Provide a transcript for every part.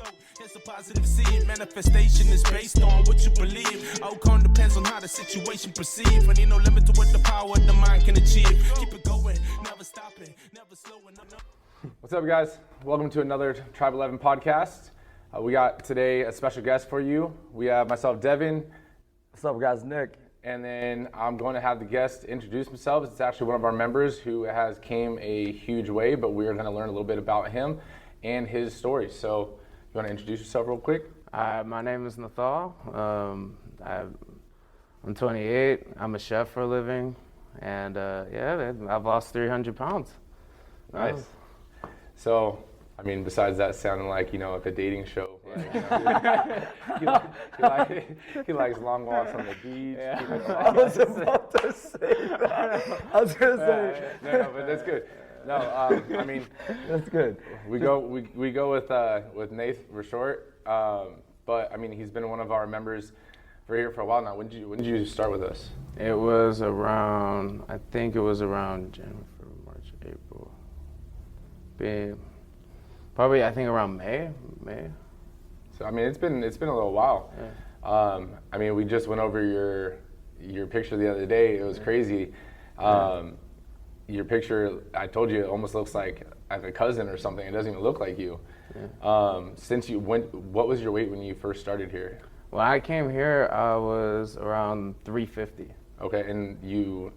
go. It's a positive seed. Manifestation is based on what you believe. Outcome depends on how the situation perceived. And ain't no limit to what the power of the mind can achieve. Keep it going, never stopping, never slowing up. What's up, guys? Welcome to another Tribe 11 podcast. We got today a special guest for you. We have myself, Devin. What's up, guys? Nick. And then I'm going to have the guest introduce themselves. It's actually one of our members who has came a huge way, but we are going to learn a little bit about him and his story. So, you want to introduce yourself real quick? My name is Nathol. I'm 28. I'm a chef for a living, and I've lost 300 pounds. Nice. So, I mean, besides that sounding like, like a dating show, he likes long walks on the beach. Yeah. I was about to say that. I was going to say. No, but that's good. No, I mean, that's good. We go with Nath for short, but I mean, he's been one of our members here for a while now. When did you start with us? It was around, I think it was around January, March, April. Probably, I think around May. So I mean, it's been a little while. Yeah. I mean, we just went over your picture the other day. It was crazy. Your picture, I told you, it almost looks like a cousin or something. It doesn't even look like you. Yeah. What was your weight when you first started here? When I came here, I was around 350. Okay, and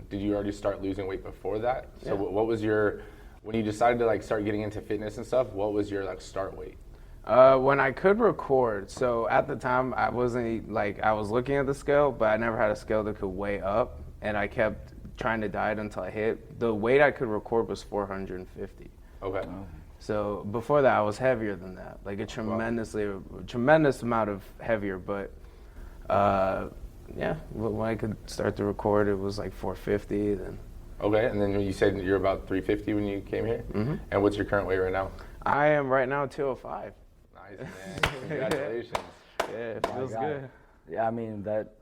did you already start losing weight before that? Yeah. So what was when you decided to start getting into fitness and stuff, what was your start weight? When I could record, so at the time I wasn't I was looking at the scale, but I never had a scale that could weigh up, and I kept trying to diet until I hit. The weight I could record was 450. Okay. So before that, I was heavier than that, a tremendous amount of heavier. But when I could start to record, it was 450. Then. Okay, and then you said you're about 350 when you came here. Mm-hmm. And what's your current weight right now? I am right now 205. Nice, man. Congratulations. Yeah, it feels good. Yeah, I mean, that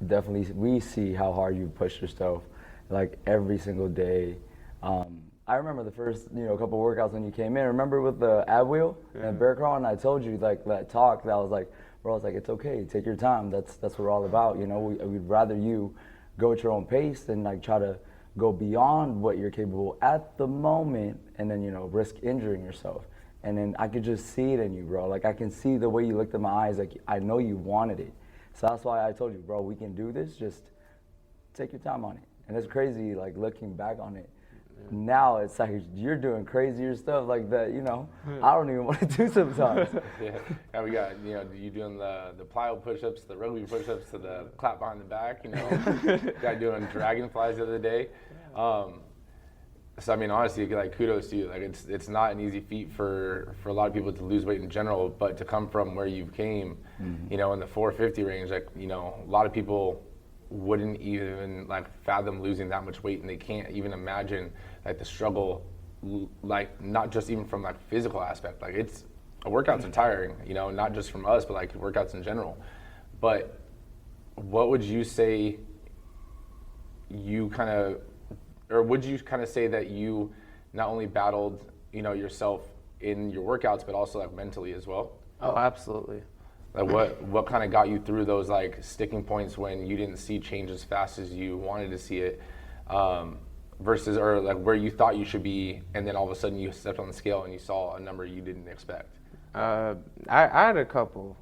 definitely, we see how hard you push yourself, every single day. I remember the first, couple workouts when you came in. Remember with the ab wheel and bear crawl, and I told you that talk that I was bro, it's okay, take your time. That's what we're all about. We'd rather you go at your own pace than try to go beyond what you're capable at the moment, and then risk injuring yourself. And then I could just see it in you, bro. I can see the way you looked in my eyes. I know you wanted it. So that's why I told you, bro, we can do this. Just take your time on it. And it's crazy, looking back on it. Now it's you're doing crazier stuff like that, I don't even want to do sometimes. Yeah, we got, you doing the plyo push-ups, the rugby push-ups, to the clap behind the back, Guy doing dragonflies the other day. So I mean, honestly, kudos to you. It's not an easy feat for a lot of people to lose weight in general, but to come from where you came, in the 450 range, a lot of people wouldn't even fathom losing that much weight, and they can't even imagine the struggle, not just even from physical aspect. It's workouts are tiring, not just from us, but workouts in general. But what would you say would you say that you not only battled, yourself in your workouts, but also mentally as well? Oh, absolutely. What kind of got you through those sticking points when you didn't see change as fast as you wanted to see it, versus where you thought you should be, and then all of a sudden you stepped on the scale and you saw a number you didn't expect? I had a couple.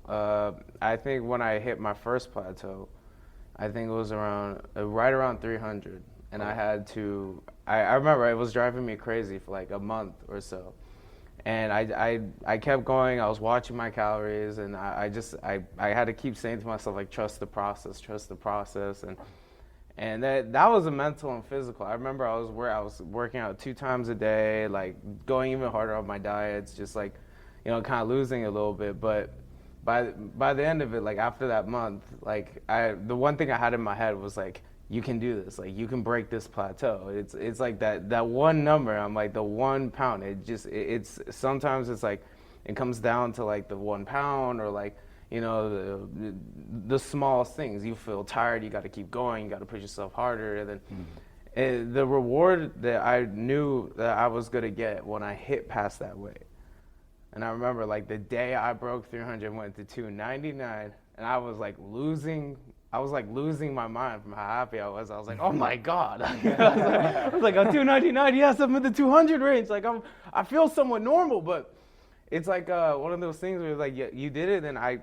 I think when I hit my first plateau, I think it was right around 300, and I had to. I remember it was driving me crazy for a month or so. And I kept going. I was watching my calories, and I had to keep saying to myself trust the process, and that was a mental and physical. I remember I was working out 2 times a day, going even harder on my diets, just kind of losing a little bit. But by the end of it, after that month, the one thing I had in my head was you can do this. You can break this plateau. It's that one number. I'm the 1 pound. It's sometimes it's it comes down to the 1 pound or the smallest things. You feel tired. You got to keep going. You got to push yourself harder. And then the reward that I knew that I was gonna get when I hit past that weight. And I remember like the day I broke 300 went to 299, and I was like losing my mind from how happy I was. I was like, oh my God. I was like, on 299, yes, I'm in the 200 range. Like I feel somewhat normal, but it's like one of those things where it's like, yeah, you did it, and I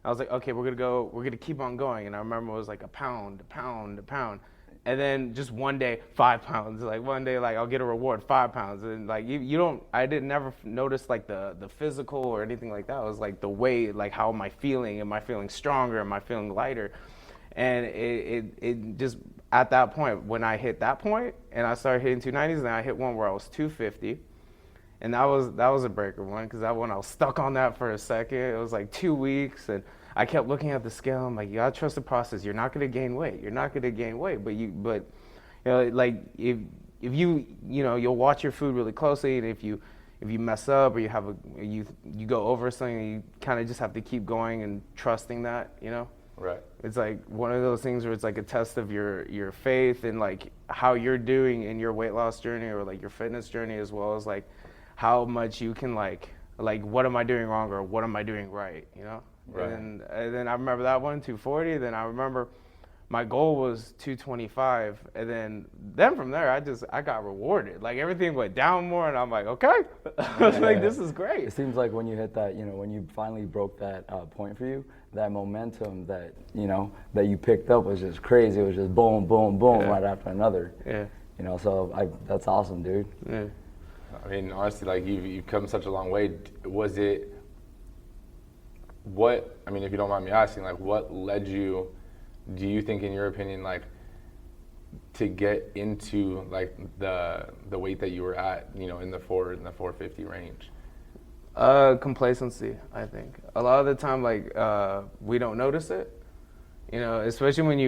was like, okay, we're gonna keep on going. And I remember it was like a pound. And then just one day, 5 pounds. Like one day, like I'll get a reward, 5 pounds. And like I didn't never notice like the physical or anything like that. It was like the weight, like how am I feeling? Am I feeling stronger? Am I feeling lighter? And it just, at that point, when I hit that point and I started hitting 290s, then I hit one where I was 250. And that was a breaker one, because that one I was stuck on that for a second. It was like 2 weeks, and I kept looking at the scale. I'm like, you gotta trust the process. You're not gonna gain weight. But you know, like if you'll watch your food really closely, and if you mess up or you go over something, you kind of just have to keep going and trusting that, you know. Right. It's like one of those things where it's like a test of your faith and like how you're doing in your weight loss journey or like your fitness journey, as well as like how much you can like what am I doing wrong or what am I doing right, you know? Right. And then I remember that one, 240. Then I remember my goal was 225, and then from there I got rewarded. Like everything went down more, and I'm like, okay, I was like, this is great. It seems like when you hit that, you know, when you finally broke that point for you, that momentum that that you picked up was just crazy. It was just boom, boom, boom, right after another. Yeah. You know, so that's awesome, dude. Yeah. I mean, honestly, like you've come such a long way. Was it? What, I mean, if you don't mind me asking, like what led you, do you think in your opinion, like to get into like the weight that you were at, you know, in the 450 range? Complacency, I think. A lot of the time, like we don't notice it, you know, especially when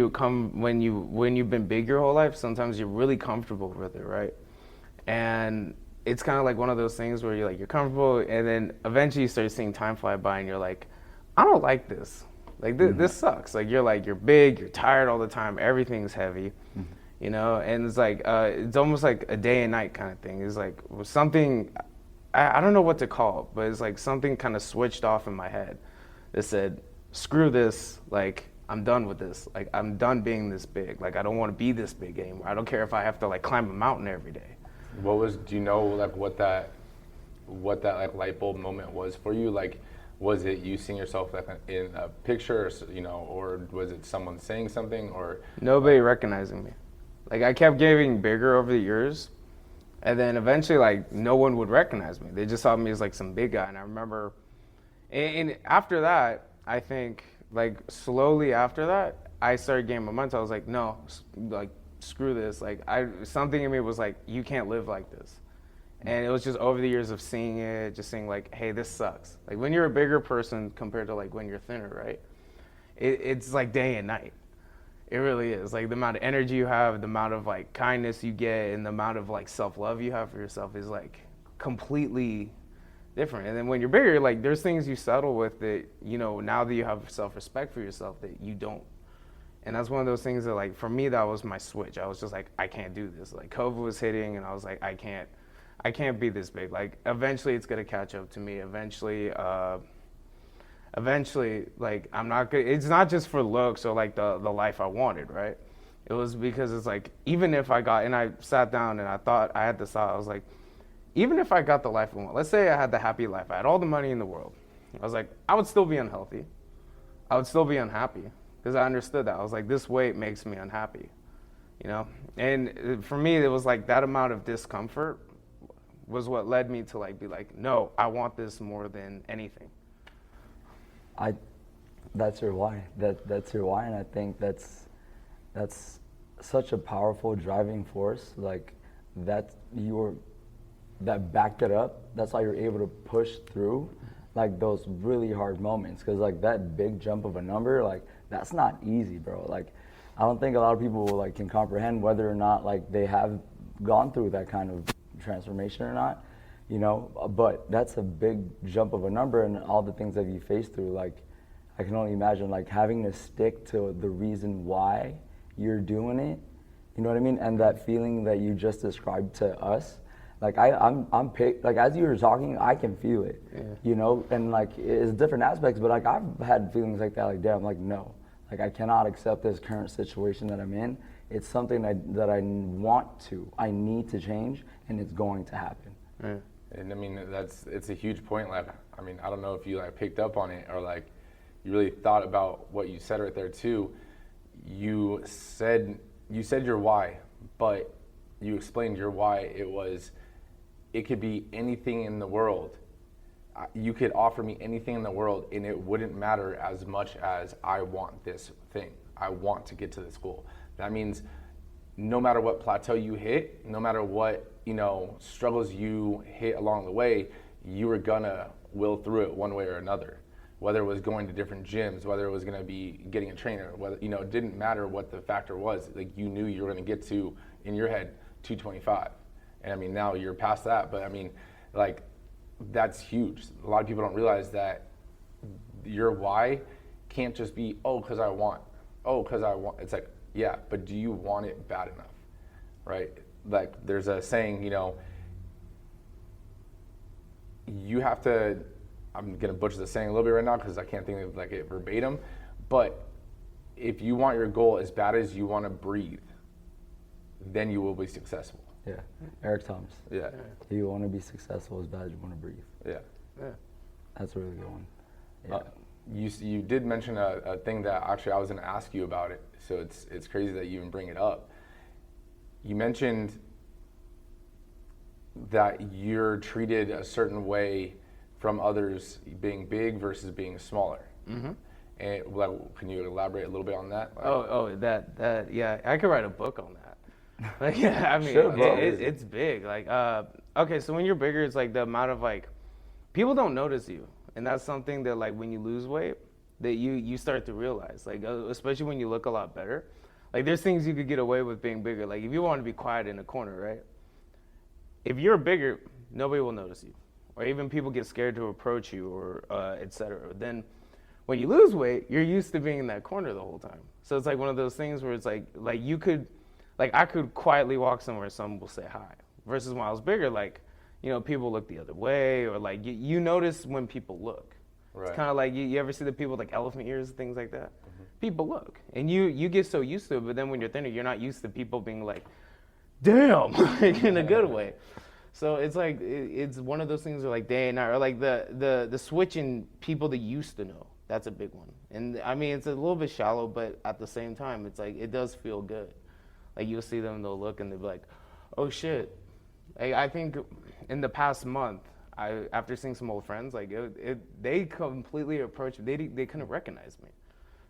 you've been big your whole life. Sometimes you're really comfortable with it, right? And it's kind of like one of those things where you're comfortable, and then eventually you start seeing time fly by, and you're like, I don't like this. Like this sucks. Like you're big, you're tired all the time, everything's heavy, you know. And it's like it's almost like a day and night kind of thing. It's like something, I don't know what to call it, but it's like something kind of switched off in my head that said, screw this. Like I'm done with this. Like I'm done being this big. Like I don't want to be this big anymore. I don't care if I have to like climb a mountain every day. Do you know like what that like light bulb moment was for you? Like, was it you seeing yourself like in a picture, you know, or was it someone saying something, or nobody recognizing me? Like I kept getting bigger over the years, and then eventually like no one would recognize me. They just saw me as like some big guy. And I remember, and after that, I think like slowly after that, I started gaining momentum. I was like, no, like screw this. Like something in me was like, you can't live like this. And it was just over the years of seeing it, just saying like, hey, this sucks. Like when you're a bigger person compared to like when you're thinner, right? It's like day and night. It really is. Like the amount of energy you have, the amount of like kindness you get, and the amount of like self-love you have for yourself is like completely different. And then when you're bigger, like there's things you settle with that, you know, now that you have self-respect for yourself that you don't. And that's one of those things that like, for me, that was my switch. I was just like, I can't do this. Like COVID was hitting, and I was like, I can't be this big. Like eventually it's gonna catch up to me. Eventually, like I'm not gonna, it's not just for looks or like the life I wanted, right? It was because it's like, even if I got, and I sat down and I thought, I had this thought, I was like, even if I got the life I want, let's say I had the happy life, I had all the money in the world, I was like, I would still be unhealthy. I would still be unhappy, because I understood that. I was like, this weight makes me unhappy, you know? And for me, it was like that amount of discomfort was what led me to like be like, no, I want this more than anything. That's your why. That's your why, and I think that's such a powerful driving force. Like that backed it up. That's how you're able to push through like those really hard moments. Because like that big jump of a number, like that's not easy, bro. Like I don't think a lot of people like can comprehend whether or not like they have gone through that kind of transformation or not, you know. But that's a big jump of a number, and all the things that you face through, like I can only imagine like having to stick to the reason why you're doing it, you know what I mean? And that feeling that you just described to us, Like I'm like as you were talking, I can feel it, you know, and like it's different aspects, but like I've had feelings like that, like damn, like no, like I cannot accept this current situation that I'm in. It's something that I I need to change, and it's going to happen. Yeah. And I mean, it's a huge point. Like, I mean, I don't know if you like picked up on it or like you really thought about what you said right there too. You said your why, but you explained your why. It could be anything in the world. You could offer me anything in the world, and it wouldn't matter as much as I want this thing. I want to get to this goal. That means no matter what plateau you hit, no matter what, you know, struggles you hit along the way, you were gonna will through it one way or another. Whether it was going to different gyms, whether it was gonna be getting a trainer, whether, you know, it didn't matter what the factor was. Like, you knew you were gonna get to, in your head, 225. And I mean, now you're past that, but I mean, like, that's huge. A lot of people don't realize that your why can't just be, oh, because I want. It's like, yeah, but do you want it bad enough, right? Like, there's a saying, you know, you have to, I'm gonna butcher the saying a little bit right now because I can't think of like it verbatim, but if you want your goal as bad as you want to breathe, then you will be successful. Yeah, Eric Thomas. Yeah. You want to be successful as bad as you want to breathe. Yeah. Yeah. That's a really good one. Yeah. You did mention a thing that actually I was going to ask you about it, so it's crazy that you even bring it up. You mentioned that you're treated a certain way from others being big versus being smaller. Mm-hmm. And can you elaborate a little bit on that? That yeah, I could write a book on that. Like, yeah, I mean, it's big. Like, okay, so when you're bigger, it's like the amount of like, people don't notice you, and that's something that like when you lose weight, that you start to realize. Like, especially when you look a lot better. Like, there's things you could get away with being bigger. Like, if you want to be quiet in a corner, right? If you're bigger, nobody will notice you, or even people get scared to approach you, or etc. Then, when you lose weight, you're used to being in that corner the whole time. So it's like one of those things where it's like you could. Like, I could quietly walk somewhere, someone will say hi. Versus when I was bigger, like, you know, people look the other way, or like, you notice when people look. Right. It's kind of like, you ever see the people with like elephant ears, things like that? Mm-hmm. People look, and you get so used to it, but then when you're thinner, you're not used to people being like, damn, like, in a good way. So it's like, it's one of those things where like day and night, or like the switch in people that you used to know. That's a big one. And I mean, it's a little bit shallow, but at the same time, it's like, it does feel good. Like, you'll see them, they'll look, and they'll be like, oh, shit. Like, I think in the past month, after seeing some old friends, like, they completely approached me. They couldn't recognize me.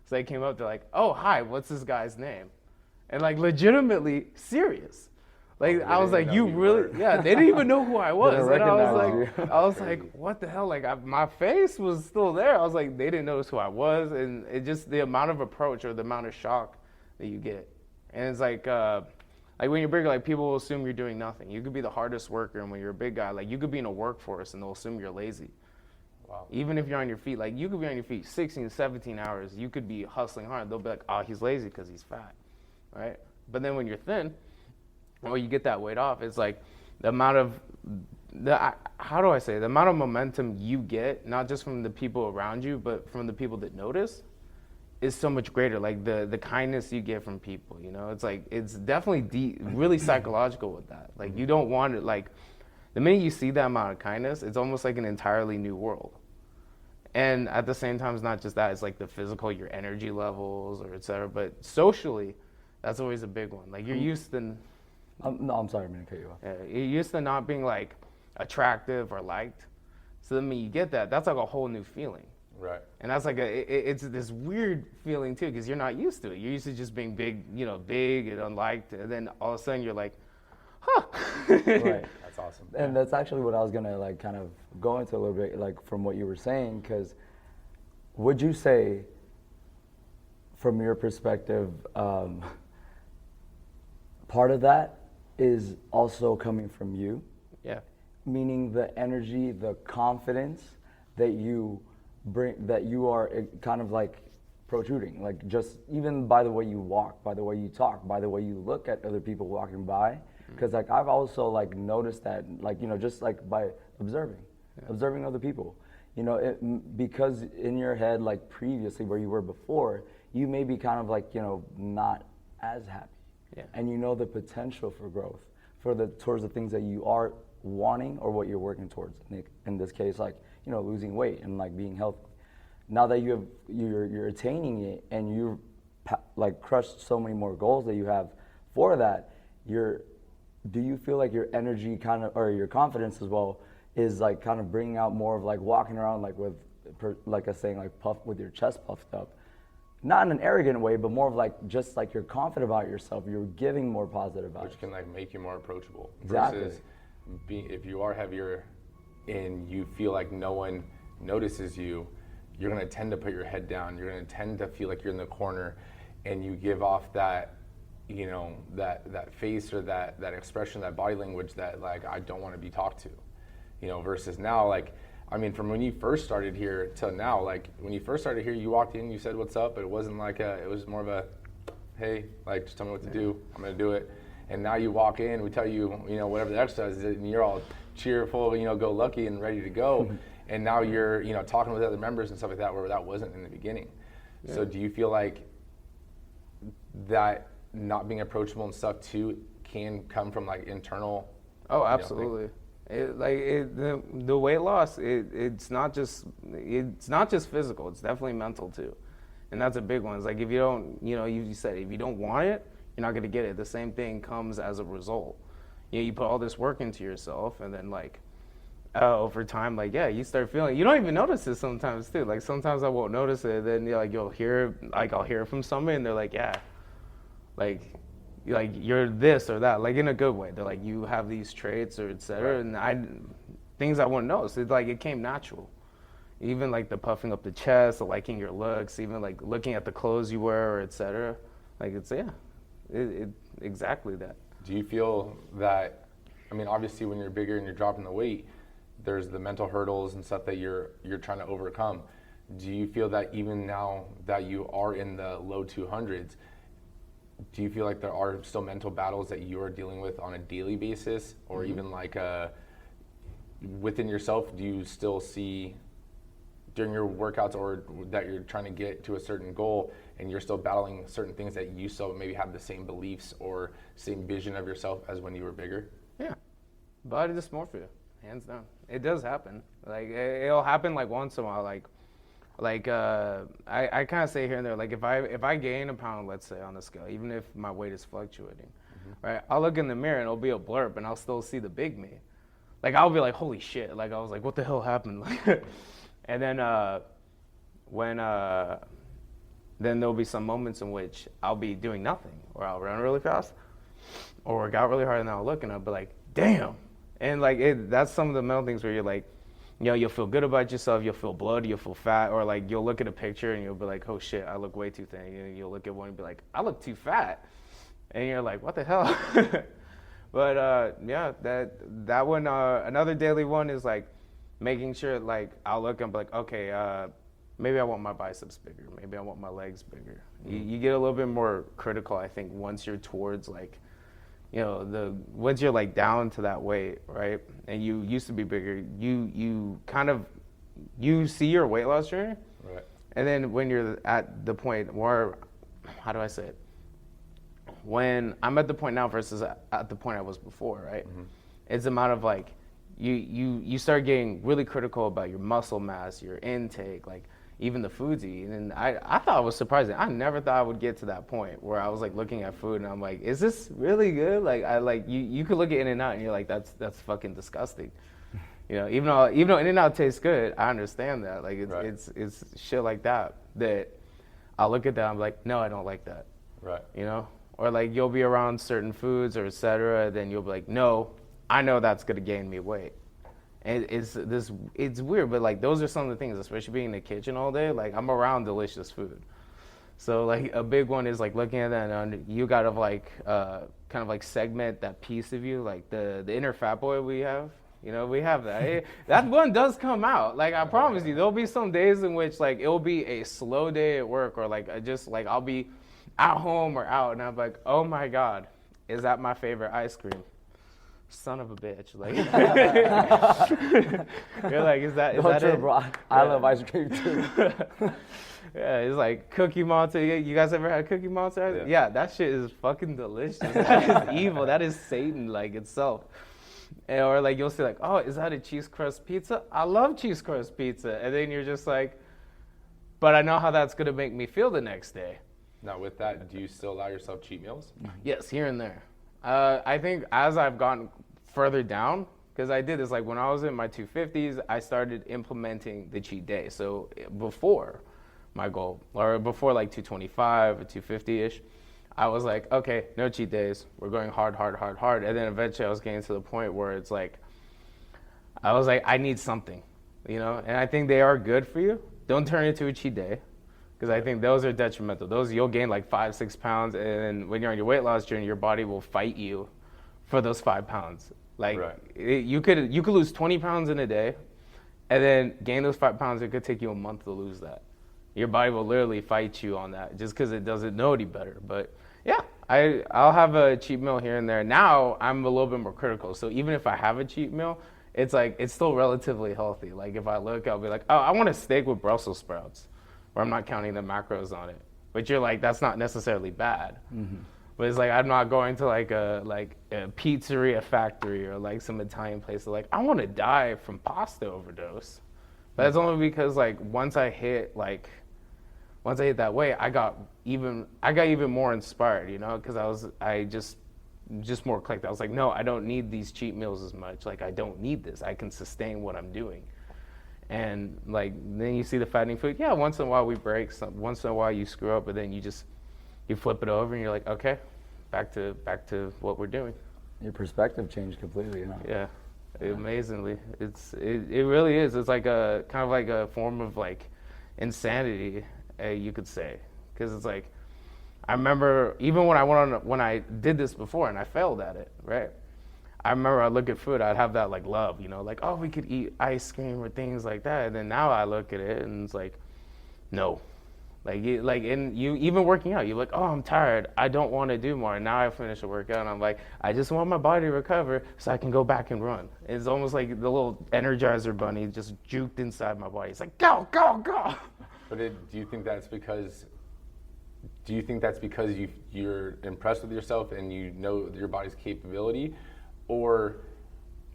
So they came up, they're like, oh, hi, what's this guy's name? And, like, legitimately serious. Like, I was like, you really? Yeah, they didn't even know who I was. And I was like, what the hell? Like, my face was still there. I was like, they didn't notice who I was. And it just, the amount of approach or the amount of shock that you get. And it's like when you're bigger, like, people will assume you're doing nothing. You could be the hardest worker, and when you're a big guy, like, you could be in a workforce, and they'll assume you're lazy. Wow. Even if you're on your feet, like, you could be on your feet 16, 17 hours. You could be hustling hard. They'll be like, oh, he's lazy because he's fat, right? But then when you're thin, or you get that weight off, it's like the amount of, the amount of momentum you get, not just from the people around you, but from the people that notice, is so much greater. Like, the kindness you get from people, you know, it's like, it's definitely really psychological with that. Like, you don't want it, like, the minute you see that amount of kindness, it's almost like an entirely new world. And at the same time, it's not just that, it's like the physical, your energy levels, or et cetera, but socially, that's always a big one. Like, you're used to, no, I'm sorry, I'm gonna cut you off. You're used to not being like attractive or liked. So then when you get that, that's like a whole new feeling. Right. And that's like it's this weird feeling too, because you're not used to it. You're used to just being big, you know, big and unliked, and then all of a sudden you're like, huh. Right. That's awesome. And that's actually what I was gonna like kind of go into a little bit, like from what you were saying, because would you say, from your perspective, part of that is also coming from you? Yeah. Meaning the energy, the confidence that you bring, that you are kind of like protruding, like just even by the way you walk, by the way you talk, by the way you look at other people walking by, Because like I've also like noticed that, like, you know, just like by observing other people, you know, because in your head, like previously where you were before, you may be kind of like, you know, not as happy. Yeah. And you know the potential for growth towards the things that you are wanting or what you're working towards. In this case, like, you know, losing weight and like being healthy. Now that you're attaining it and you've like crushed so many more goals that you have for that, do you feel like your energy kind of, or your confidence as well, is like kind of bringing out more of like walking around like with, like I was saying, like with your chest puffed up, not in an arrogant way, but more of like just like you're confident about yourself, you're giving more positive vibes. Which can like make you more approachable. Exactly. Versus if you are heavier and you feel like no one notices you, you're gonna tend to put your head down. You're gonna tend to feel like you're in the corner, and you give off that, you know, that face or that expression, that body language that like I don't want to be talked to, you know. Versus now, like, I mean, from when you first started here till now, like when you first started here, you walked in, you said what's up, but it wasn't like it was more of a, hey, like just tell me what to do, I'm gonna do it. And now you walk in, we tell you, you know, whatever the exercise is, and you're all cheerful, you know, go lucky and ready to go. And now you're, you know, talking with other members and stuff like that, where that wasn't in the beginning. Yeah. So do you feel like that not being approachable and stuff too can come from like internal? Oh, absolutely. The weight loss, it's not just physical. It's definitely mental too, and that's a big one. It's like if you don't, you know, you said if you don't want it, you're not gonna get it. The same thing comes as a result. You know, you put all this work into yourself, and then like over time, like you start feeling. You don't even notice it sometimes too. Like sometimes I won't notice it. Then you'll hear, like I'll hear from somebody, and they're like, yeah, like you're this or that, like in a good way. They're like, you have these traits or et cetera, and things I wouldn't notice. It's like it came natural. Even like the puffing up the chest, the liking your looks, even like looking at the clothes you wear or et cetera. Like it's exactly that. Do you feel that? I mean, obviously, when you're bigger and you're dropping the weight, there's the mental hurdles and stuff that you're trying to overcome. Do you feel that even now that you are in the low 200s, do you feel like there are still mental battles that you are dealing with on a daily basis, or even like within yourself? Do you still see during your workouts or that you're trying to get to a certain goal and you're still battling certain things that you still maybe have the same beliefs or same vision of yourself as when you were bigger? Yeah, body dysmorphia, hands down. It does happen. Like it'll happen like once in a while. Like I kind of say here and there. Like if I gain a pound, let's say on the scale, even if my weight is fluctuating, right? I'll look in the mirror and it'll be a blurb, and I'll still see the big me. Like I'll be like, holy shit! Like I was like, what the hell happened? And then then there'll be some moments in which I'll be doing nothing, or I'll run really fast, or work out really hard, and I'll look and I'll be like, damn. And like that's some of the mental things where you're like, you know, you'll feel good about yourself, you'll feel bloated, you'll feel fat, or like you'll look at a picture and you'll be like, oh shit, I look way too thin. And you'll look at one and be like, I look too fat. And you're like, what the hell? But yeah, that one, another daily one is like making sure, like I'll look and be like, okay, maybe I want my biceps bigger, maybe I want my legs bigger. You get a little bit more critical, I think, once you're towards like, you know, once you're like down to that weight, right? And you used to be bigger, you kind of, you see your weight loss journey. Right. And then when you're at the point where, how do I say it? When I'm at the point now versus at the point I was before, right? It's a matter of like, you start getting really critical about your muscle mass, your intake, like even the foods you eat. And I thought it was surprising. I never thought I would get to that point where I was like looking at food and I'm like, is this really good? Like you could look at In-N-Out and you're like, that's fucking disgusting. You know, even though In-N-Out tastes good, I understand that. Like it's shit like that I'll look at that, I'm like, no, I don't like that. Right. You know? Or like you'll be around certain foods or et cetera, then you'll be like, no, I know that's gonna gain me weight. And it's weird, but like those are some of the things, especially being in the kitchen all day, like I'm around delicious food. So like a big one is like looking at that and you gotta like kind of like segment that piece of you, like the inner fat boy we have. You know, we have that. That one does come out. Like I promise you, there'll be some days in which like it'll be a slow day at work, or like I'll be at home or out and I'm like, oh my God, is that my favorite ice cream? son of a bitch. Like, you're like, is that it? Bro. I love ice cream too. Yeah, it's like Cookie Monster. You guys ever had Cookie Monster? Yeah, that shit is fucking delicious. That is evil. That is Satan, like, itself. Or like you'll say like, oh, is that a cheese crust pizza? I love cheese crust pizza. And then you're just like, but I know how that's gonna make me feel the next day. Now with that, do you still allow yourself cheat meals? Yes, here and there. I think as I've gotten further down, because I did this like when I was in my 250s, I started implementing the cheat day. So before my goal, or before like 225 or 250-ish, I was like, okay, no cheat days. We're going hard, hard, hard, hard. And then eventually I was getting to the point where it's like, I was like, I need something, you know? And I think they are good for you. Don't turn it into a cheat day, because I think those are detrimental. Those, you'll gain like 5-6 pounds, and then when you're on your weight loss journey, your body will fight you for those 5 pounds. Like, you could lose 20 pounds in a day, and then gain those 5 pounds. It could take you a month to lose that. Your body will literally fight you on that just because it doesn't know any better. But yeah, I'll have a cheat meal here and there. Now I'm a little bit more critical. So even if I have a cheat meal, it's like, it's still relatively healthy. Like if I look, I'll be like, oh, I want a steak with Brussels sprouts, where I'm not counting the macros on it. But you're like, that's not necessarily bad. Mm-hmm. But it's like, I'm not going to like a pizzeria factory or like some Italian place. Like, I want to die from pasta overdose. But that's only because like once I hit that weight, I got even more inspired, you know, because I just more clicked. I was like, no, I don't need these cheat meals as much. Like, I don't need this. I can sustain what I'm doing. And like, then you see the fattening food. Yeah, once in a while we break. Once in a while you screw up, but then you flip it over and you're like, okay, back to what we're doing. Your perspective changed completely, huh? Yeah. Amazingly, it really is. It's like a kind of like a form of like insanity, you could say, because it's like, I remember even when I did this before and I failed at it, right? I remember I look at food, I'd have that like love, you know, like, oh, we could eat ice cream or things like that. And then now I look at it and it's like, no. And you even working out, you're like, oh, I'm tired. I don't want to do more. And now I finish a workout and I'm like, I just want my body to recover so I can go back and run. It's almost like the little Energizer bunny just juked inside my body. It's like, go, go, go. But do you think that's because you're impressed with yourself and you know your body's capability? Or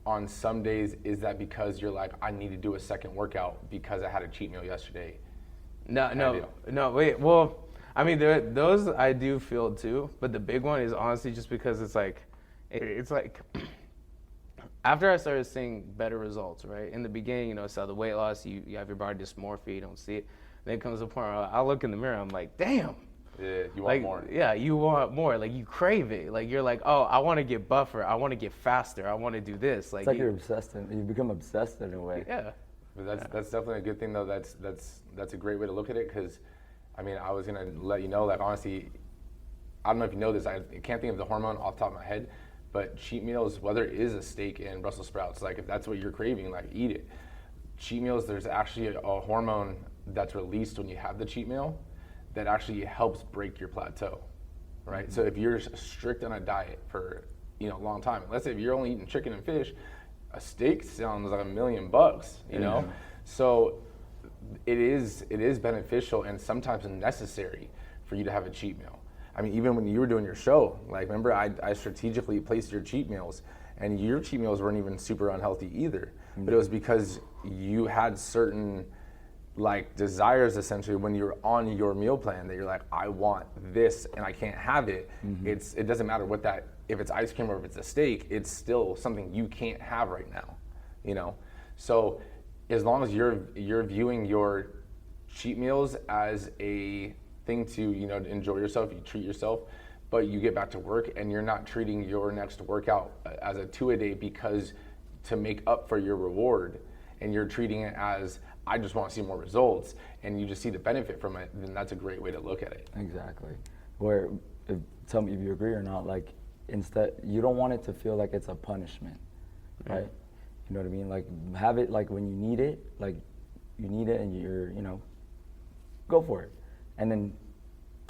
on some days, is that because you're like, I need to do a second workout because I had a cheat meal yesterday? No, wait. Well, I mean, those I do feel too, but the big one is honestly just because it's like after I started seeing better results, right? In the beginning, you know, so the weight loss, you have your body dysmorphia, you don't see it. Then comes a point where I look in the mirror, I'm like, damn. Yeah, you want more. Yeah, you want more. Like, you crave it. Like, you're like, oh, I want to get buffer. I want to get faster. I want to do this. Like, it's like you're obsessed. You become obsessed in a way. Yeah. But that's definitely a good thing, though. That's a great way to look at it, because, I mean, I was gonna let you know, like, honestly, I don't know if you know this. I can't think of the hormone off the top of my head, but cheat meals, whether it is a steak and Brussels sprouts, like if that's what you're craving, like eat it. Cheat meals, there's actually a hormone that's released when you have the cheat meal that actually helps break your plateau, right? Mm-hmm. So if you're strict on a diet for a long time, let's say if you're only eating chicken and fish, a steak sounds like $1 million, you know? So it is beneficial and sometimes necessary for you to have a cheat meal. I mean, even when you were doing your show, like, remember I strategically placed your cheat meals, and your cheat meals weren't even super unhealthy either. Mm-hmm. But it was because you had certain like desires essentially when you're on your meal plan that you're like, I want this and I can't have it. Mm-hmm. It doesn't matter what that, if it's ice cream or if it's a steak, it's still something you can't have right now, you know? So as long as you're viewing your cheat meals as a thing to, enjoy yourself, you treat yourself, but you get back to work and you're not treating your next workout as a 2-a-day because to make up for your reward, and you're treating it as, I just want to see more results, and you just see the benefit from it, then that's a great way to look at it. Exactly. Where, tell me if you agree or not, like, instead, you don't want it to feel like it's a punishment, right? You know what I mean? Like, have it like when you need it, like, you need it and you're, go for it. And then,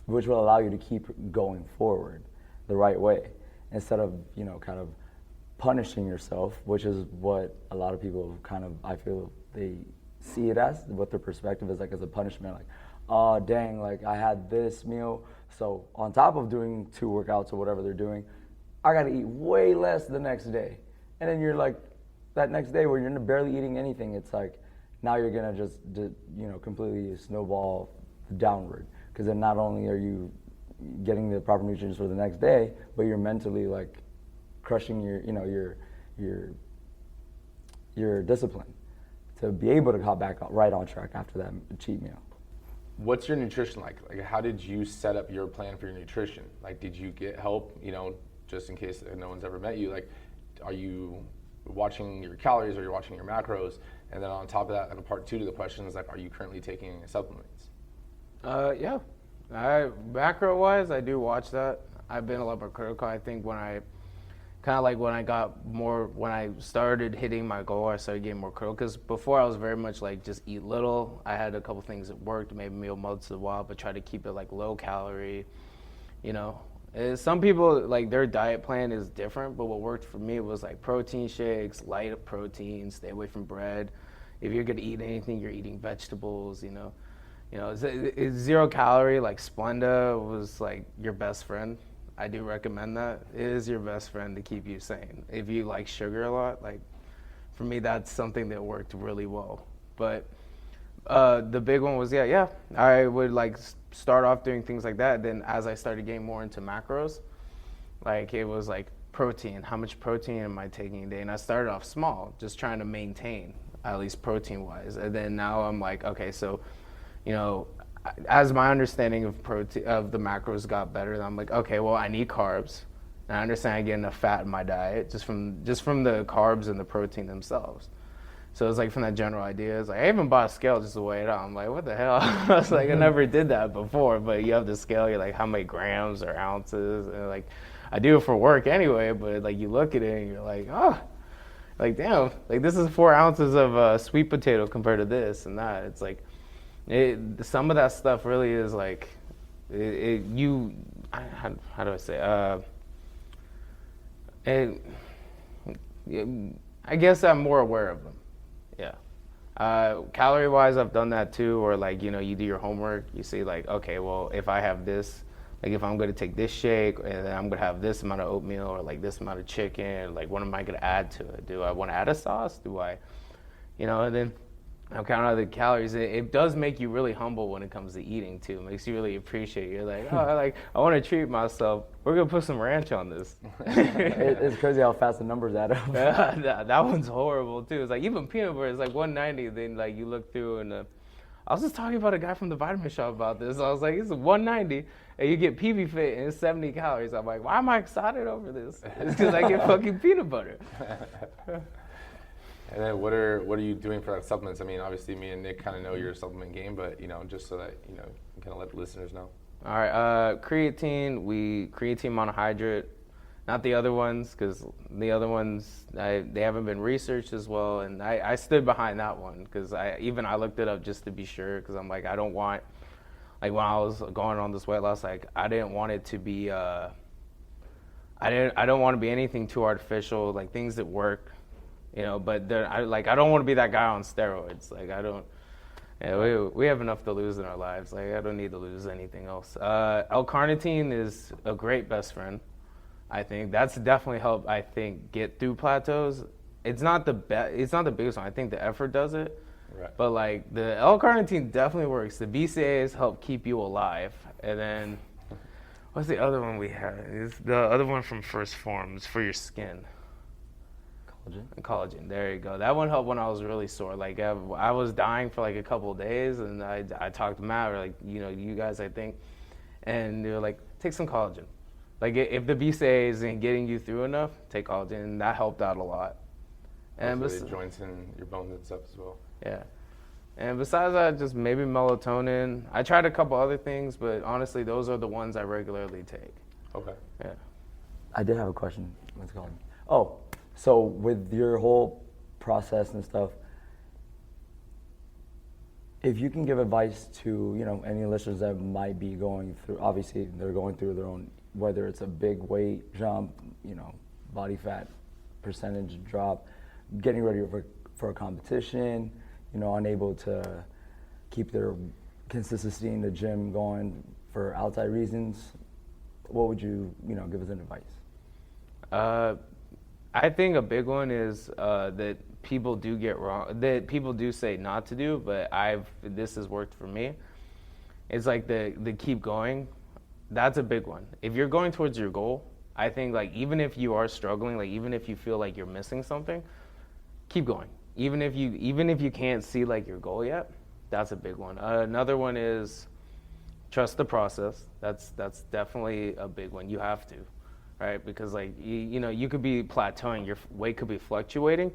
which will allow you to keep going forward the right way, instead of, kind of punishing yourself, which is what a lot of people kind of, I feel they see it as, what their perspective is like as a punishment, like, oh dang, like I had this meal, so on top of doing 2 workouts or whatever they're doing, I gotta eat way less the next day. And then you're like, that next day where you're barely eating anything, it's like, now you're gonna just, completely snowball downward. Because then not only are you getting the proper nutrients for the next day, but you're mentally like crushing your discipline to be able to hop back right on track after that cheat meal. What's your nutrition like? Like, how did you set up your plan for your nutrition? Like, did you get help, just in case no one's ever met you? Like, are you watching your calories or you're watching your macros? And then on top of that, and part 2 to the question is like, are you currently taking supplements? Yeah. Macro-wise, I do watch that. I've been a lot more critical. I think when I started hitting my goal, I started getting more critical. Because before I was very much like just eat little. I had a couple things that worked, maybe meal once in a while, but try to keep it like low calorie, Some people, like their diet plan is different, but what worked for me was like protein shakes, light protein, stay away from bread. If you're gonna eat anything, you're eating vegetables, it's 0 calorie, like Splenda was like your best friend. I do recommend that. It is your best friend to keep you sane. If you like sugar a lot, like for me, that's something that worked really well. But the big one was, I would like start off doing things like that. Then as I started getting more into macros, like it was like protein, how much protein am I taking a day? And I started off small, just trying to maintain, at least protein wise. And then now I'm like, okay, so, as my understanding of the macros got better, I'm like, okay, well, I need carbs. And I understand I get enough fat in my diet just from the carbs and the protein themselves. So it's like from that general idea, it's like I even bought a scale just to weigh it out. I'm like, what the hell? I was like, I never did that before, but you have the scale, you're like, how many grams or ounces? And like, I do it for work anyway, but like you look at it and you're like, oh, like damn, like this is 4 ounces of sweet potato compared to this and that. It's like, some of that stuff really is like, how do I say, I guess I'm more aware of them. Yeah. Calorie wise, I've done that too, or like, you do your homework, you see like, okay, well, if I have this, like if I'm going to take this shake and then I'm going to have this amount of oatmeal or like this amount of chicken, like what am I going to add to it? Do I want to add a sauce? And then I'm counting out the calories. It does make you really humble when it comes to eating too. It makes you really appreciate. You're like, I want to treat myself. We're gonna put some ranch on this. It's crazy how fast the numbers add up. that one's horrible too. It's like even peanut butter is like 190. Then like you look through and I was just talking about a guy from the vitamin shop about this. I was like, it's 190 and you get PB Fit and it's 70 calories. I'm like, why am I excited over this? It's because I get fucking peanut butter. And then what are you doing for that supplements? I mean, obviously me and Nick kind of know your supplement game, but just so that you kind of let the listeners know. All right, creatine monohydrate, not the other ones, because the other ones they haven't been researched as well, and I stood behind that one because I looked it up just to be sure, because I'm like, I don't want, like when I was going on this weight loss, like I didn't want it to be I don't want to be anything too artificial, like things that work. But I don't want to be that guy on steroids. Like I don't. Yeah, we have enough to lose in our lives. Like I don't need to lose anything else. L-carnitine is a great best friend. I think that's definitely helped. I think get through plateaus. It's not the best. It's not the biggest one. I think the effort does it. Right. But like the L-carnitine definitely works. The BCAAs help keep you alive. And then what's the other one we had? Is the other one from First Forms for your skin. Collagen, there you go. That one helped when I was really sore. Like I was dying for like a couple of days, and I talked to Matt, or like you guys, I think, and they were like, take some collagen. Like if the BCAA isn't getting you through enough, take collagen, and that helped out a lot. And the joints and your bones and stuff as well. Yeah, and besides that, just maybe melatonin. I tried a couple other things, but honestly, those are the ones I regularly take. Okay. Yeah. I did have a question. What's it called? Oh. So with your whole process and stuff, if you can give advice to, any listeners that might be going through, obviously they're going through their own, whether it's a big weight jump, body fat percentage drop, getting ready for a competition, unable to keep their consistency in the gym going for outside reasons? What would you, give as an advice? I think a big one is that people do get wrong, that people do say not to do, but this has worked for me. It's like the keep going. That's a big one. If you're going towards your goal, I think like even if you are struggling, like even if you feel like you're missing something, keep going. Even if you can't see like your goal yet, that's a big one. Another one is trust the process. That's definitely a big one. You have to, right? Because like you could be plateauing, your weight could be fluctuating,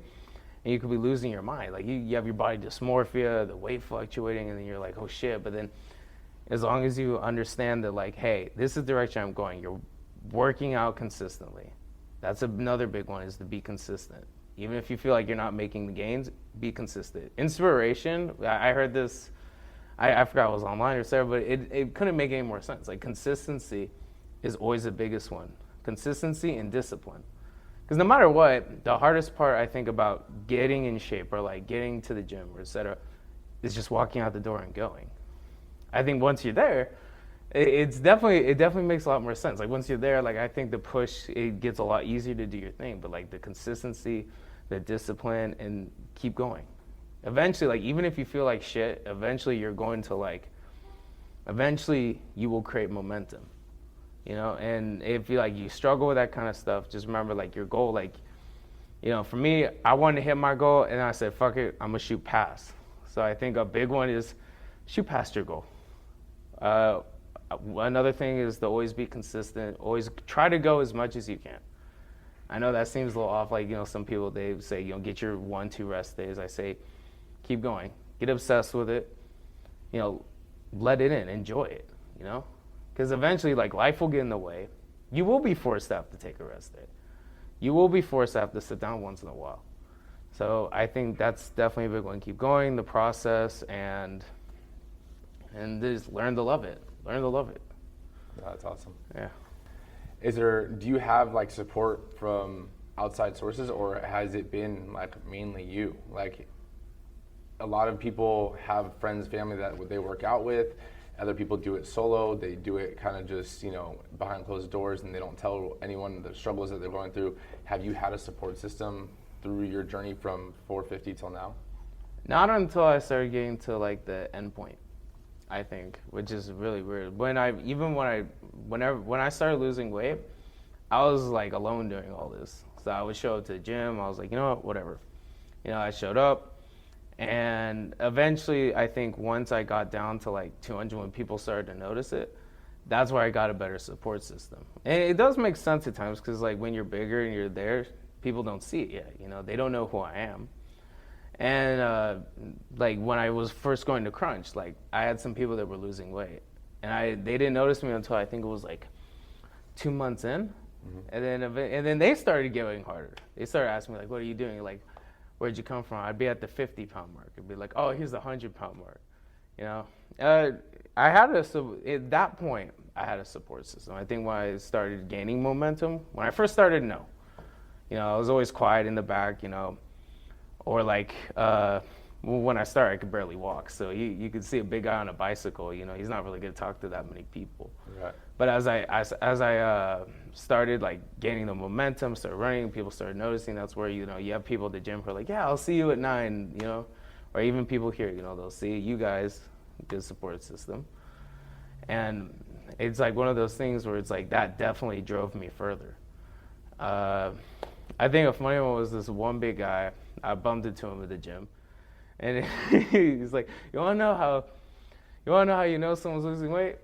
and you could be losing your mind. Like you have your body dysmorphia, the weight fluctuating, and then you're like, oh shit. But then as long as you understand that like, hey, this is the direction I'm going, you're working out consistently. That's another big one, is to be consistent. Even if you feel like you're not making the gains, be consistent. Inspiration, I heard this, I forgot it was online or something, but it couldn't make any more sense. Like consistency is always the biggest one. Consistency and discipline. Because no matter what, the hardest part I think about getting in shape or like getting to the gym or et cetera is just walking out the door and going. I think once you're there, it definitely makes a lot more sense. Like once you're there, like I think the push, it gets a lot easier to do your thing, but like the consistency, the discipline, and keep going. Eventually, like even if you feel like shit, eventually you're going to like, eventually you will create momentum, and if you struggle with that kind of stuff, just remember like your goal, like, for me, I wanted to hit my goal and I said, fuck it, I'm gonna shoot past. So I think a big one is shoot past your goal. Another thing is to always be consistent, always try to go as much as you can. I know that seems a little off, like, some people, they say, get your 1-2 rest days. I say, keep going, get obsessed with it, let it in, enjoy it, because eventually, like, life will get in the way. You will be forced to have to take a rest day. You will be forced to have to sit down once in a while. So I think that's definitely a big one. Keep going, the process, and just learn to love it. Learn to love it. That's awesome. Yeah. Do you have like support from outside sources, or has it been like mainly you? Like a lot of people have friends, family that they work out with. Other people do it solo. They do it kind of just, behind closed doors, and they don't tell anyone the struggles that they're going through. Have you had a support system through your journey from 450 till now? Not until I started getting to like the end point, I think, which is really weird. When I started losing weight, I was like alone doing all this. So I would show up to the gym. I was like, whatever. I showed up, and eventually, I think once I got down to like 200, when people started to notice it, that's where I got a better support system. And it does make sense at times, because like when you're bigger and you're there, people don't see it yet. They don't know who I am. And like when I was first going to Crunch, like I had some people that were losing weight, and they didn't notice me until I think it was like 2 months in, and then they started getting harder. They started asking me like, "What are you doing?" Like, "Where'd you come from?" I'd be at the 50-pound mark. It'd be like, "Oh, here's the 100-pound mark." At that point, I had a support system. I think when I started gaining momentum, when I first started, no, I was always quiet in the back, or like when I started, I could barely walk. So you could see a big guy on a bicycle. He's not really going to talk to that many people. Right. But as I started like gaining the momentum, started running, people started noticing. That's where you have people at the gym who are like, yeah, I'll see you at 9. Or even people here, they'll see you guys, good support system. And it's like one of those things where it's like that definitely drove me further. I think a funny one was this one big guy. I bumped into him at the gym, and he's like, "You wanna know how someone's losing weight?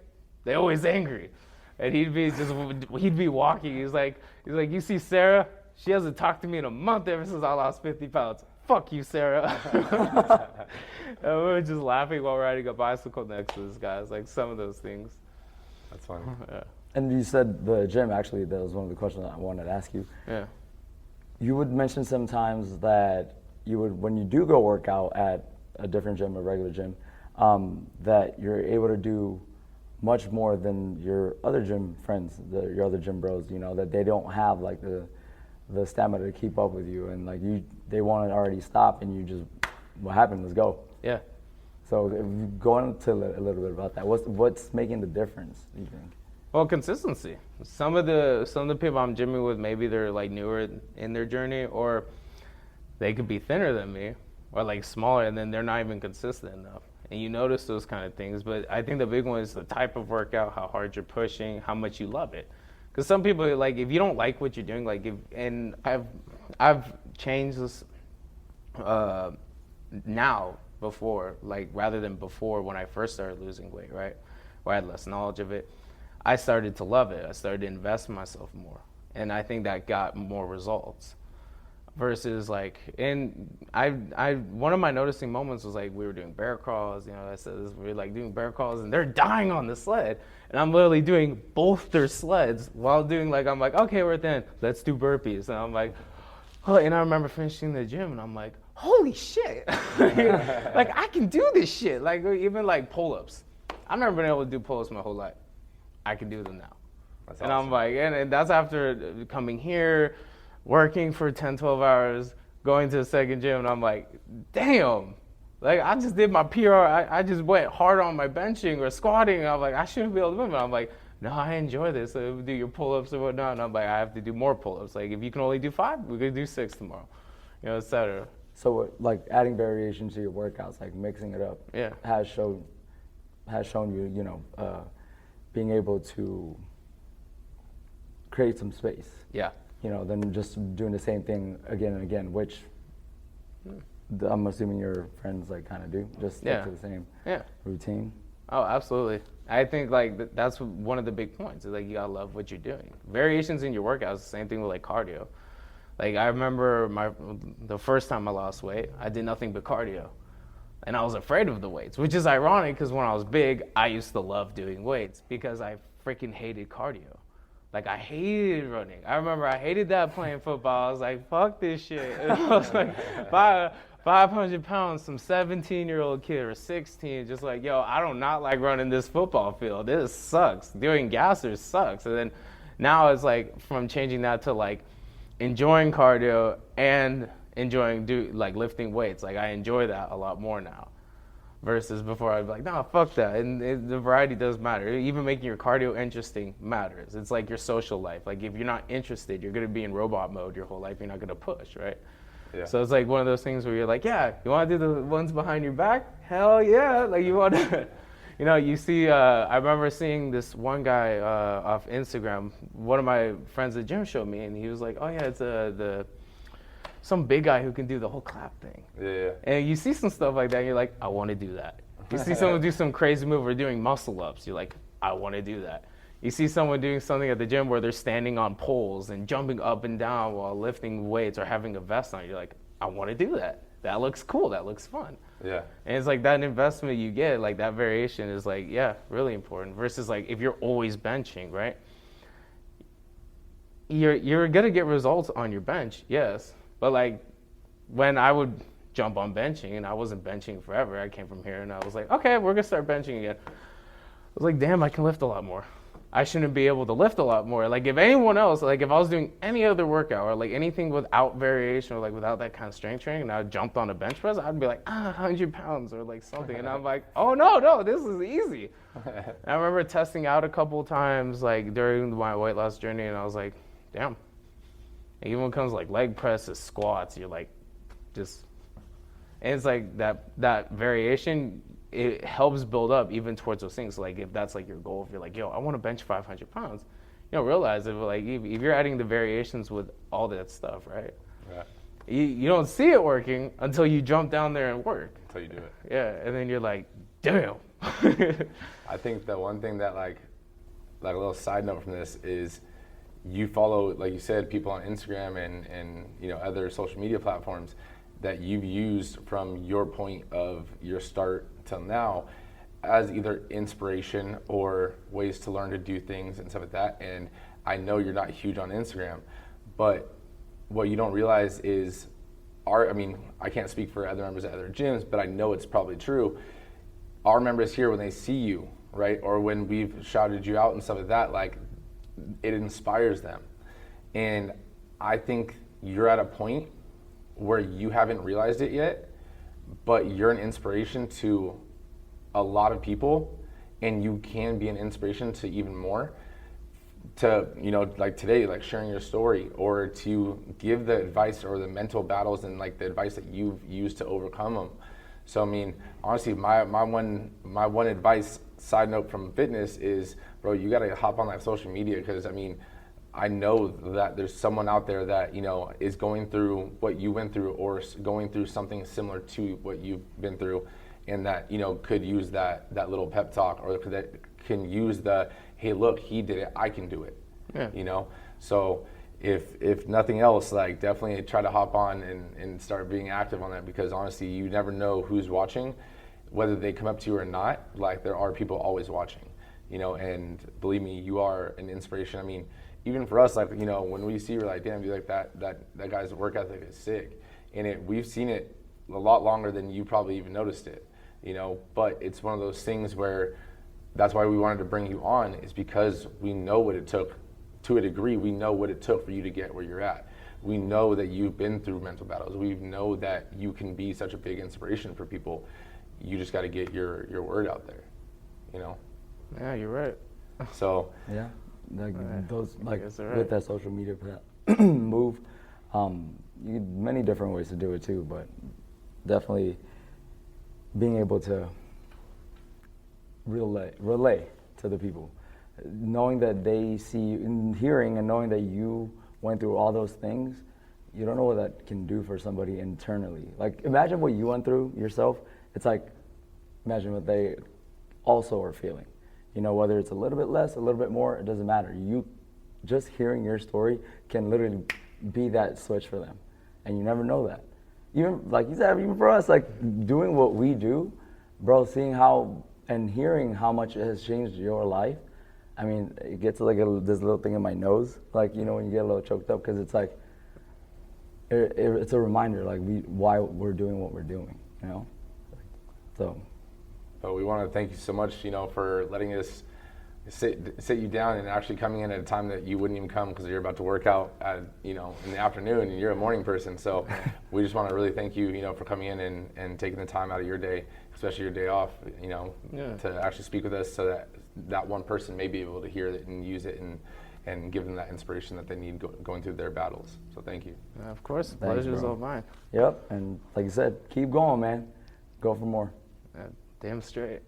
They're always angry." And he'd be walking. He's like, "You see Sarah? She hasn't talked to me in a month ever since I lost 50 pounds. Fuck you, Sarah." And we were just laughing while riding a bicycle next to this guy. It's like some of those things. That's funny. Yeah. And you said the gym, actually, that was one of the questions I wanted to ask you. Yeah. You would mention sometimes that when you do go work out at a different gym, a regular gym, that you're able to do much more than your other gym friends, your other gym bros, that they don't have like the the stamina to keep up with you, and like they want to already stop, and you just, what happened? Let's go. Yeah. So if you go into a little bit about that. What's making the difference, do you think? Well, consistency. Some of the people I'm gymming with, maybe they're like newer in their journey, or they could be thinner than me, or like smaller, and then they're not even consistent enough. And you notice those kind of things. But I think the big one is the type of workout, how hard you're pushing, how much you love it. Because some people, like, if you don't like what you're doing, like, and I've changed this now before, like, rather than before when I first started losing weight, right, where I had less knowledge of it. I started to love it. I started to invest in myself more. And I think that got more results. Versus like, and one of my noticing moments was like, we were doing bear crawls, I said this, we were like doing bear crawls and they're dying on the sled. And I'm literally doing both their sleds while doing like, I'm like, okay, we're at the end, let's do burpees. And I'm like, oh, and I remember finishing the gym and I'm like, holy shit. Like I can do this shit. Like even like pull-ups. I've never been able to do pull-ups my whole life. I can do them now. That's and awesome. I'm like, and that's after coming here, working for 10, 12 hours, going to the second gym, and I'm like, damn, like I just did my PR, I just went hard on my benching or squatting, and I'm like, I shouldn't be able to move it. I'm like, no, I enjoy this. So do your pull-ups or whatnot, and I'm like, I have to do more pull-ups. Like if you can only do 5, we're gonna do 6 tomorrow, et cetera. So like adding variation to your workouts, like mixing it up, Yeah. has shown you, being able to create some space. Yeah. Than just doing the same thing again and again, which I'm assuming your friends like kind of do, just stick to the same routine. Oh, absolutely. I think like that's one of the big points. Is like you gotta love what you're doing. Variations in your workouts, the same thing with like cardio. Like I remember the first time I lost weight, I did nothing but cardio, and I was afraid of the weights, which is ironic because when I was big, I used to love doing weights because I freaking hated cardio. Like, I hated running. I remember I hated that playing football. I was like, fuck this shit. And I was like, 500 pounds, some 17-year-old kid or 16, just like, yo, I do not like running this football field. This sucks. Doing gassers sucks. And then now it's like from changing that to like enjoying cardio and enjoying lifting weights. Like, I enjoy that a lot more now. Versus before, I'd be like, no, fuck that. And the variety does matter. Even making your cardio interesting matters. It's like your social life. Like, if you're not interested, you're going to be in robot mode your whole life. You're not going to push, right? Yeah. So it's like one of those things where you're like, yeah, you want to do the ones behind your back? Hell yeah. Like, you want to, you see, I remember seeing this one guy off Instagram. One of my friends at the gym showed me, and he was like, oh, yeah, it's some big guy who can do the whole clap thing. Yeah. And you see some stuff like that, and you're like, I want to do that. You see someone do some crazy move or doing muscle ups, you're like, I want to do that. You see someone doing something at the gym where they're standing on poles and jumping up and down while lifting weights or having a vest on, you're like, I want to do that. That looks cool. That looks fun. Yeah. And it's like that investment you get, like that variation is like, yeah, really important. Versus like if you're always benching, right? You're going to get results on your bench, yes. But like when I would jump on benching and I wasn't benching forever, I came from here and I was like, okay, we're gonna start benching again. I was like, damn, I can lift a lot more. I shouldn't be able to lift a lot more. Like if anyone else, like if I was doing any other workout or like anything without variation or like without that kind of strength training and I jumped on a bench press, I'd be like, 100 pounds or like something. And I'm like, oh no, this is easy. And I remember testing out a couple of times like during my weight loss journey and I was like, damn. And even when it comes to like leg presses, squats, you're like, just, and it's like that variation, it helps build up even towards those things. Like if that's like your goal, if you're like, yo, I want to bench 500 pounds, you don't realize if like if you're adding the variations with all that stuff, right? Yeah. You don't see it working until you jump down there and work. Until you do it. Yeah, and then you're like, damn. I think the one thing that like a little side note from this is you follow, like you said, people on Instagram and other social media platforms that you've used from your point of your start till now as either inspiration or ways to learn to do things and stuff like that. And I know you're not huge on Instagram, but what you don't realize is I can't speak for other members at other gyms, but I know it's probably true. Our members here, when they see you, right, or when we've shouted you out and stuff like that, like, it inspires them. And I think you're at a point where you haven't realized it yet, but you're an inspiration to a lot of people, and you can be an inspiration to even more. To, you know, like today, like sharing your story, or to give the advice or the mental battles and like the advice that you've used to overcome them. So I mean, honestly, my one advice, side note from fitness, is, bro, you gotta hop on that social media, because I mean, I know that there's someone out there that, you know, is going through what you went through, or going through something similar to what you've been through, and that, you know, could use that little pep talk, or that can use the, hey, look, he did it, I can do it. Yeah. You know, so if nothing else, like definitely try to hop on and start being active on that, because honestly, you never know who's watching, whether they come up to you or not. Like, there are people always watching, you know, and believe me, you are an inspiration. I mean, even for us, like, you know, when we see, we're like, damn, dude, like that guy's work ethic is sick, and we've seen it a lot longer than you probably even noticed it, you know. But it's one of those things where that's why we wanted to bring you on, is because we know what it took. To a degree, we know what it took for you to get where you're at. We know that you've been through mental battles. We know that you can be such a big inspiration for people. You just got to get your word out there, you know. Yeah, you're right. So Yeah, like those, like guess they're right. with that social media move, many different ways to do it too, but definitely being able to relay to the people, knowing that they see you, and hearing and knowing that you went through all those things. You don't know what that can do for somebody internally. Like, imagine what you went through yourself. It's like, imagine what they also are feeling. You know, whether it's a little bit less, a little bit more, it doesn't matter. You just hearing your story can literally be that switch for them, and you never know that. Even like you said, even for us, like doing what we do, bro, seeing how and hearing how much it has changed your life. I mean, it gets like this little thing in my nose, like, you know, when you get a little choked up, because it's like it's a reminder, like why we're doing what we're doing, you know. So. But we want to thank you so much, you know, for letting us sit you down and actually coming in at a time that you wouldn't even come, because you're about to work out at, you know, in the afternoon, and you're a morning person. So we just want to really thank you, you know, for coming in and taking the time out of your day, especially your day off, you know, to actually speak with us, so that one person may be able to hear it and use it and give them that inspiration that they need going through their battles. So thank you. Of course, the Thanks, pleasure's bro. all mine. Yep, and like you said, keep going, man. Go for more. Damn straight.